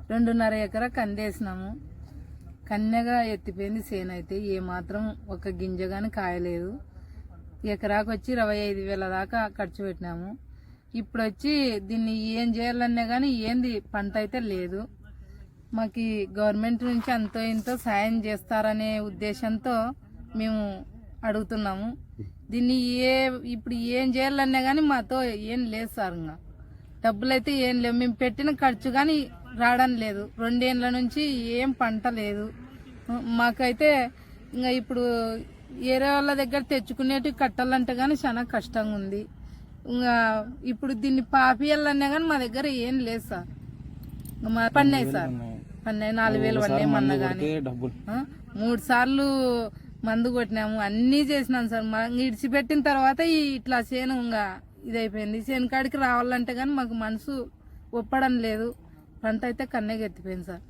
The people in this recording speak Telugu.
2.5 ఎకరా కందేసినాము. కన్యగా ఎత్తిపోయింది చేను. అయితే ఏమాత్రం ఒక గింజ కానీ కాయలేదు. ఎకరాకు వచ్చి 25,000 దాకా ఖర్చు పెట్టినాము. ఇప్పుడు వచ్చి దీన్ని ఏం చేయాలన్నా కానీ ఏంది పంట అయితే లేదు. మాకు గవర్నమెంట్ నుంచి అంతో ఇంతో సాయం చేస్తారనే ఉద్దేశంతో మేము అడుగుతున్నాము. దీన్ని ఇప్పుడు ఏం చేయాలన్నా కానీ మాతో ఏం లేదు సార్. ఇంకా డబ్బులు అయితే ఏం లేవు. మేము పెట్టిన ఖర్చు కానీ రావడం లేదు. 2 ఏళ్ళ నుంచి ఏం పంట లేదు. మాకైతే ఇంకా ఇప్పుడు ఏరే వాళ్ళ దగ్గర తెచ్చుకునేటివి కట్టాలంటే కానీ చాలా కష్టంగా ఉంది. ఇంకా ఇప్పుడు దీన్ని పాపియాలన్నా కానీ మా దగ్గర ఏం లేదు సార్. పన్నాయి సార్, పన్నాయి 4,000 పన్నాయి మొన్న కానీ. 3 సార్లు మందు కొట్టినాము, అన్నీ చేసినాం సార్. ఇడిచిపెట్టిన తర్వాత ఇట్లా చేను ఇంకా ఇదైపోయింది. చేను కాడికి రావాలంటే కానీ మాకు మనసు ఒప్పడం లేదు. పంట అయితే కన్నెగా ఎత్తిపోయింది సార్.